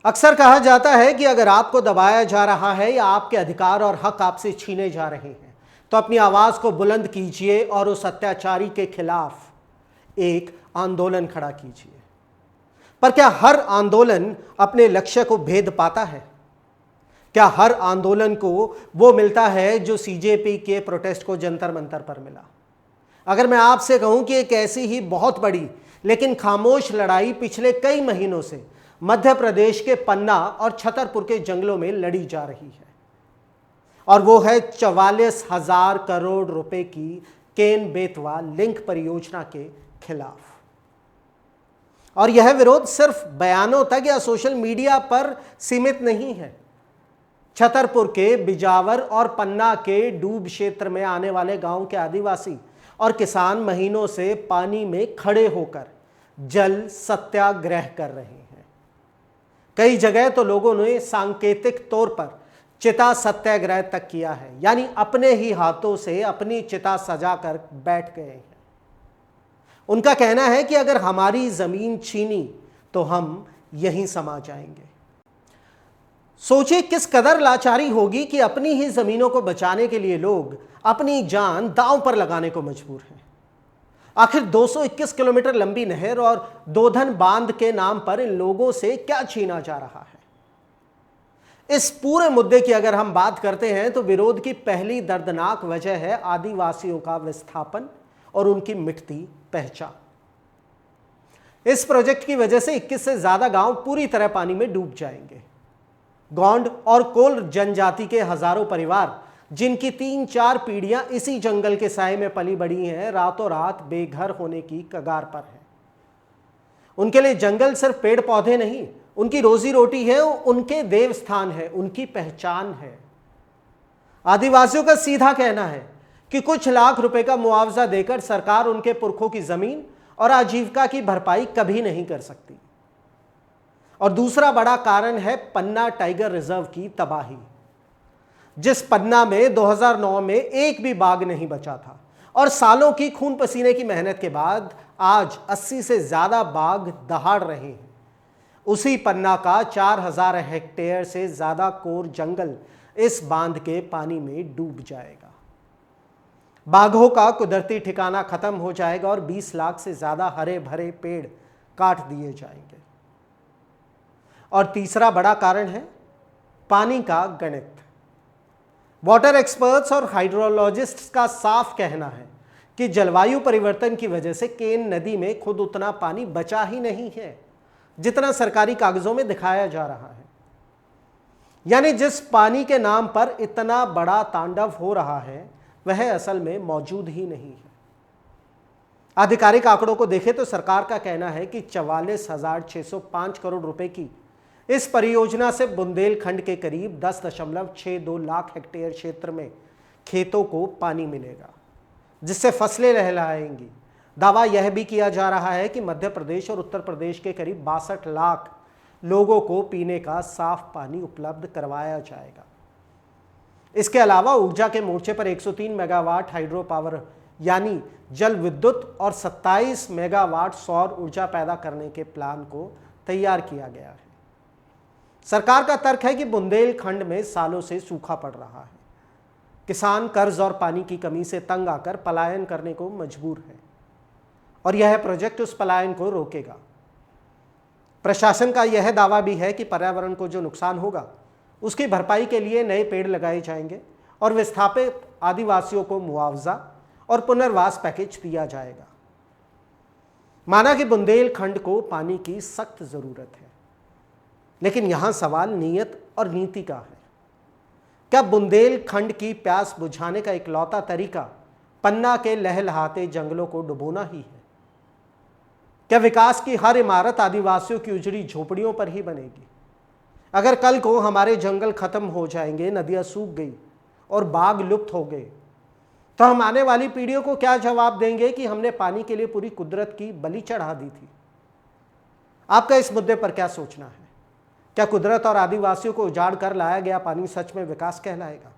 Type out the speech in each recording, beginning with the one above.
अक्सर कहा जाता है कि अगर आपको दबाया जा रहा है या आपके अधिकार और हक आपसे छीने जा रहे हैं तो अपनी आवाज को बुलंद कीजिए और उस अत्याचारी के खिलाफ एक आंदोलन खड़ा कीजिए। पर क्या हर आंदोलन अपने लक्ष्य को भेद पाता है? क्या हर आंदोलन को वो मिलता है जो सीजेपी के प्रोटेस्ट को जंतर मंतर पर मिला? अगर मैं आपसे कहूं कि एक ऐसी ही बहुत बड़ी लेकिन खामोश लड़ाई पिछले कई महीनों से मध्य प्रदेश के पन्ना और छतरपुर के जंगलों में लड़ी जा रही है, और वो है 44,000 करोड़ रुपए की केन बेतवा लिंक परियोजना के खिलाफ। और यह विरोध सिर्फ बयानों तक या सोशल मीडिया पर सीमित नहीं है। छतरपुर के बिजावर और पन्ना के डूब क्षेत्र में आने वाले गांव के आदिवासी और किसान महीनों से पानी में खड़े होकर जल सत्याग्रह कर रहे हैं। कई जगह तो लोगों ने सांकेतिक तौर पर चिता सत्याग्रह तक किया है, यानी अपने ही हाथों से अपनी चिता सजाकर बैठ गए हैं। उनका कहना है कि अगर हमारी जमीन छीनी तो हम यहीं समा जाएंगे। सोचिए किस कदर लाचारी होगी कि अपनी ही जमीनों को बचाने के लिए लोग अपनी जान दांव पर लगाने को मजबूर हैं। आखिर 221 किलोमीटर लंबी नहर और दोधन बांध के नाम पर इन लोगों से क्या छीना जा रहा है? इस पूरे मुद्दे की अगर हम बात करते हैं तो विरोध की पहली दर्दनाक वजह है आदिवासियों का विस्थापन और उनकी मिटती पहचान। इस प्रोजेक्ट की वजह से 21 से ज्यादा गांव पूरी तरह पानी में डूब जाएंगे। गोंड और कोल जनजाति के हजारों परिवार, जिनकी 3-4 पीढ़ियां इसी जंगल के साए में पली बड़ी हैं, रातों रात बेघर होने की कगार पर है। उनके लिए जंगल सिर्फ पेड़ पौधे नहीं, उनकी रोजी रोटी है, उनके देवस्थान है, उनकी पहचान है। आदिवासियों का सीधा कहना है कि कुछ लाख रुपए का मुआवजा देकर सरकार उनके पुरखों की जमीन और आजीविका की भरपाई कभी नहीं कर सकती। और दूसरा बड़ा कारण है पन्ना टाइगर रिजर्व की तबाही। जिस पन्ना में 2009 में एक भी बाघ नहीं बचा था और सालों की खून पसीने की मेहनत के बाद आज 80 से ज्यादा बाघ दहाड़ रहे हैं, उसी पन्ना का 4,000 हेक्टेयर से ज्यादा कोर जंगल इस बांध के पानी में डूब जाएगा। बाघों का कुदरती ठिकाना खत्म हो जाएगा और 20 लाख से ज्यादा हरे भरे पेड़ काट दिए जाएंगे। और तीसरा बड़ा कारण है पानी का गणित। वाटर एक्सपर्ट्स और हाइड्रोलॉजिस्ट्स का साफ कहना है कि जलवायु परिवर्तन की वजह से केन नदी में खुद उतना पानी बचा ही नहीं है जितना सरकारी कागजों में दिखाया जा रहा है। यानी जिस पानी के नाम पर इतना बड़ा तांडव हो रहा है वह असल में मौजूद ही नहीं है। आधिकारिक आंकड़ों को देखें तो सरकार का कहना है कि 44,605 करोड़ रुपए की इस परियोजना से बुंदेलखंड के करीब 10.62 लाख हेक्टेयर क्षेत्र में खेतों को पानी मिलेगा, जिससे फसलें लहलहाएंगी। दावा यह भी किया जा रहा है कि मध्य प्रदेश और उत्तर प्रदेश के करीब 62 लाख लोगों को पीने का साफ पानी उपलब्ध करवाया जाएगा। इसके अलावा ऊर्जा के मोर्चे पर 103 मेगावाट हाइड्रो पावर यानी जल विद्युत और 27 मेगावाट सौर ऊर्जा पैदा करने के प्लान को तैयार किया गया है। सरकार का तर्क है कि बुंदेलखंड में सालों से सूखा पड़ रहा है। किसान कर्ज और पानी की कमी से तंग आकर पलायन करने को मजबूर है और यह प्रोजेक्ट उस पलायन को रोकेगा। प्रशासन का यह दावा भी है कि पर्यावरण को जो नुकसान होगा उसकी भरपाई के लिए नए पेड़ लगाए जाएंगे और विस्थापित आदिवासियों को मुआवजा और पुनर्वास पैकेज दिया जाएगा। माना कि बुंदेलखंड को पानी की सख्त जरूरत है, लेकिन यहां सवाल नीयत और नीति का है। क्या बुंदेलखंड की प्यास बुझाने का इकलौता तरीका पन्ना के लहलहाते जंगलों को डुबोना ही है? क्या विकास की हर इमारत आदिवासियों की उजड़ी झोपड़ियों पर ही बनेगी? अगर कल को हमारे जंगल खत्म हो जाएंगे, नदियां सूख गई और बाघ लुप्त हो गए, तो हम आने वाली पीढ़ियों को क्या जवाब देंगे कि हमने पानी के लिए पूरी कुदरत की बलि चढ़ा दी थी? आपका इस मुद्दे पर क्या सोचना है? क्या कुदरत और आदिवासियों को उजाड़ कर लाया गया पानी सच में विकास कहलाएगा?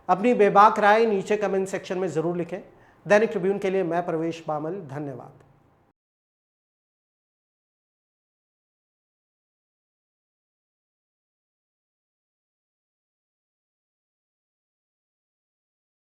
अपनी बेबाक राय नीचे कमेंट सेक्शन में जरूर लिखें। दैनिक ट्रिब्यून के लिए मैं प्रवेश बामल, धन्यवाद।